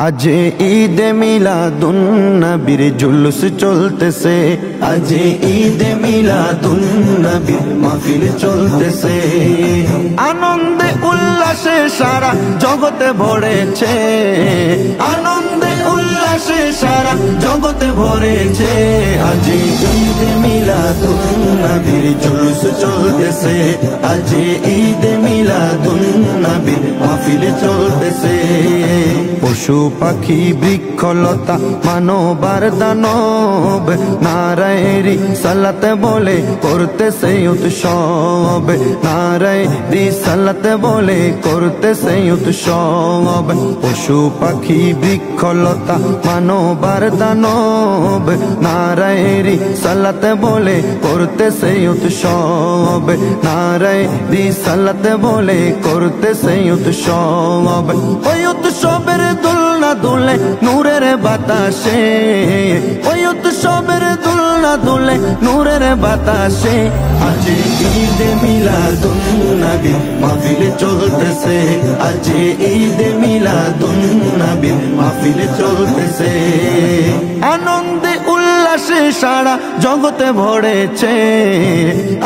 আজ ঈদে মিলাদুন নবীর জুলুস চলতেছে, আজ ঈদে মিলাদুন নবীর মাহফিল চলতেছে। আনন্দে উল্লাসে সারা জগতে ভরেছে, আনন্দে উল্লাসে সারা জগতে ভরেছে। আজ ঈদে মিলাদুন নবীর জুলুস চলতেছে, আজ ঈদে মিলাদুন নবীর মাহফিল চলতেছে। পশু পাখি বৃক্ষলতা মানবার দানব নারায়েরি সালাতে বলে করতেছে উৎসব, নারায়েরি সালাতে বলে করতেছে উৎসব। পশু পাখি বৃক্ষলতা মানবার দানব নারায়েরি সালাতে বলে করতেছে উৎসব, নারায়েরি সালাতে বলে করতেছে উৎসব। ওই উৎসবের দুলনা দুলে নূরের বাতাসে, ওই উৎসবের দুলনা দুলে নূরের বাতাসে। আজ ঈদে মিলাদুন নবী মাহফিল চলতেছে, আজ ঈদে মিলাদুন নবী মাহফিল চলতেছে। আনন্দে উল্লাসে সারা জগতে ভরেছে,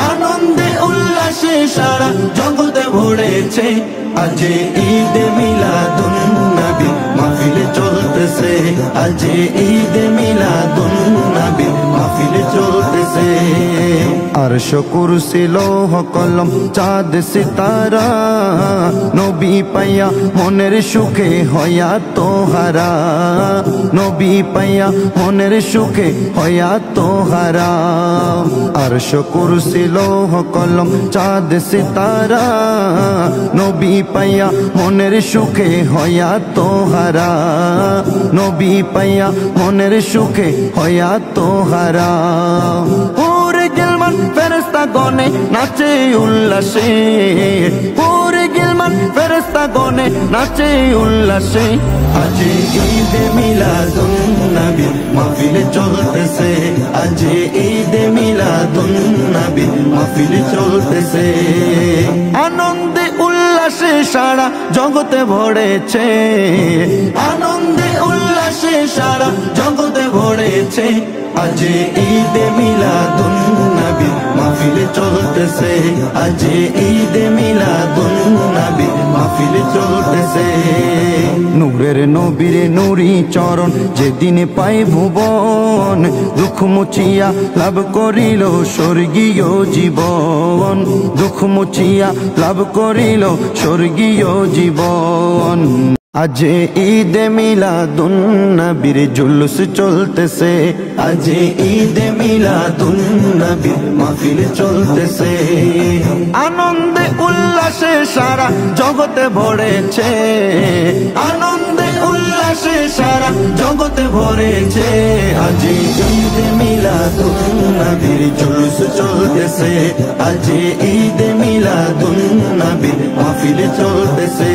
আনন্দে উল্লাসে সারা জগতে ভরেছে। আজ ঈদে মিলাদুন নবী মাহফিল চলতেছে, আজ ঈদে মিলাদুন নবী মাহফিল চলতেছে। আরশ কুরসি লৌহ কলম চাঁদ সিতারা নবী পাইয়া মনের সুখে হয়া তোহারা, নবী পাইয়া মনের সুখে হয়া তোহারা। আরশ কুরসি লৌহ কলম চাঁদ সিতারা নবী পাইয়া মনের সুখে হয়া তোহারা, নবী পাইয়া মনের সুখে হয়া তোহারা। পুরে গিলমান ফেরেশতা গনে নাচে উল্লাসে, পুরে গিলমান ফেরেশতা গনে নাচে উল্লাসে। আজ ঈদে মিলাদুন নবী মাহফিল চলতেছে, আজ ঈদে মিলাদুন নবী মাহফিল চলতেছে। আনন্দে উল্লাসে সারা জগতে ভরেছে, আনন্দে উল্লাসে সারা জগতে ভরেছে। আজ ঈদে মিলাদুন নবী মাহফিল চলতেছে, আজ ঈদে মিলাদুন নবী মাহফিল চলতেছে। নূরের নবীর নুরি চরণ যেদিন পাই ভুবন, দুঃখ মুছিয়া লাভ করিল স্বর্গীয় জীবন, দুঃখ মুছিয়া লাভ করিল স্বর্গীয় জীবন। আজ ঈদে মিলাদুন নবীর জুলুস চলতেছে, আজ ঈদে মিলাদুন নবীর মাহফিল চলতেছে। আনন্দে উল্লাসে সারা জগতে ভরেছে, আনন্দে উল্লাসে সারা জগতে ভরেছে। আজ ঈদে মিলাদুন নবীর জুলুস চলতেছে, আজ ঈদে মিলাদুন নবীর মাহফিল চলতেছে।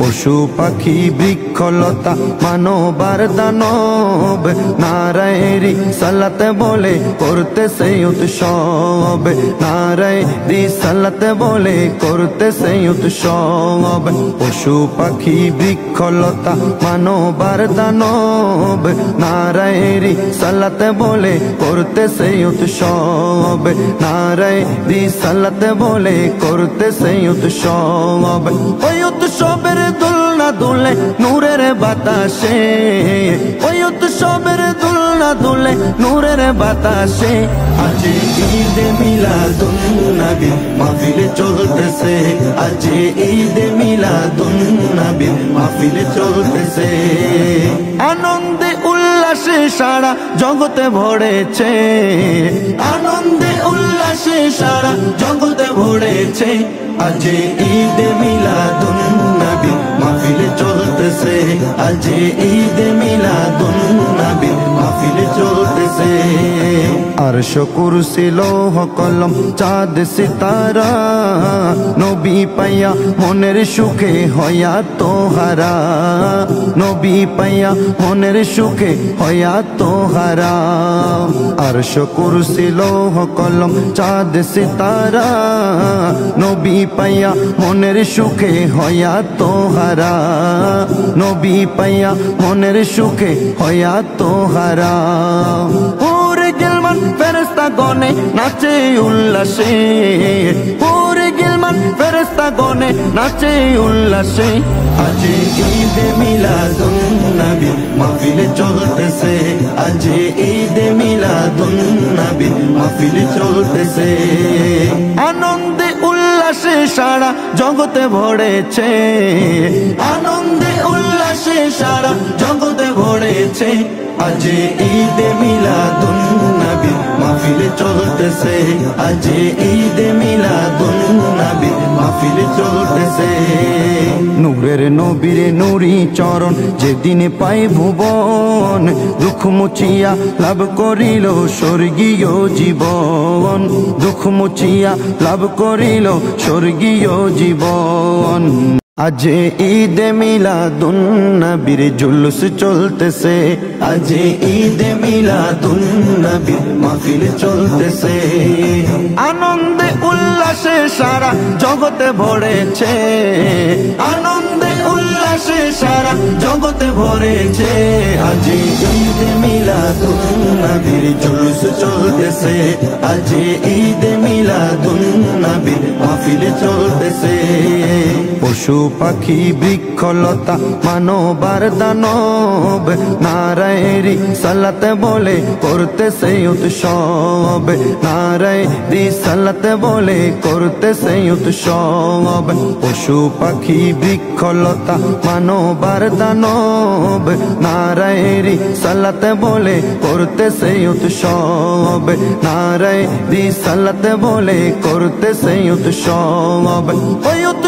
পশু পাখি বৃক্ষলতা মানবার দানব নারায়েরি সালাতে বলে করতেছে উৎসব, নারায়েরি সালাতে বলে করতেছে উৎসব। পশু পাখি বৃক্ষলতা মানবার দানব নারায়েরি সালাতে বলে করতেছে উৎসব, নারায়েরি সালাতে বলে করতেছে উৎসব। ওই উৎসবের দুলনা দুলে নূরের বাতাসে, ওই উৎসবের দুলনা দুলে নূরের বাতাসে। আজ ঈদে মিলাদুন নবী মাহফিল চলতেছে, আজ ঈদে মিলাদুন নবী মাহফিল চলতেছে। আনন্দে উল্লাসে সারা জগতে ভরেছে, আনন্দে উল্লাসে সারা জগতে ভরেছে। আজ ঈদে মিলাদুন নবী মাহফিল চলতেছে, আজ ঈদে মিলাদুন নবী মাহফিল চলতেছে। আরশ কুরসি লৌহ কলম চাঁদ সিতারা নবী পাইয়া মনের সুখে হয়া তোহারা, নবী পাইয়া মনের সুখে হয়া তোহারা। আরশ কুরসি লৌহ কলম চাঁদ সিতারা নবী পাইয়া মনের সুখে হয়া তোহারা। হারা নবী পাইয়া মনের সুখে হইয়া তো হারা পুরে গিলমান ফেরেশতা গনে নাচে উল্লাসে পুরে গিলমান ফেরেশতা গনে নাচে উল্লাসে আজ ঈদে মিলাদুন নবী মাহফিল চলতেছে আজ ঈদে মিলাদুন নবী মাহফিল চলতেছে আনন্দে উল্লাসে সারা জগতে ভরেছে আনন্দে উল্লাসে সারা জগতে ভরেছে আজ ঈদে মিলাদুন নবী মাহফিল চলতেছে আজ ঈদে মিলাদুন নবী মাহফিল চলতেছে নূরের নবীর নুরি চরণ যেদিন পাই ভুবন দুঃখ মুছিয়া লাভ করিল স্বর্গীয় জীবন দুঃখ মুছিয়া লাভ করিল স্বর্গীয় জীবন আজ ঈদে মিলাদুন নবীর জুলুস চলতেছে আজ ঈদে মিলাদুন নবীর মাহফিল চলতেছে আনন্দে উল্লাসে সারা জগতে ভরেছে আনন্দে উল্লাসে সারা জগতে ভরেছে আজ ঈদে মিলাদুন নবীর জুলুস চলতেছে আজ ঈদে মিলাদুন নবীর মাহফিল চলতেছে পশু পাখি বৃক্ষলতা মানবার দানব নারায়ের সালাতে বলে করতেছে উৎসব নারায়ের সালাতে বলে করতেছে উৎসব পশু পাখি বৃক্ষলতা মানবার দানব নারায়ের সালাতে বলে করতেছে উৎসব নারায়ের সালাতে বলে করতেছে উৎসব ওই উৎসব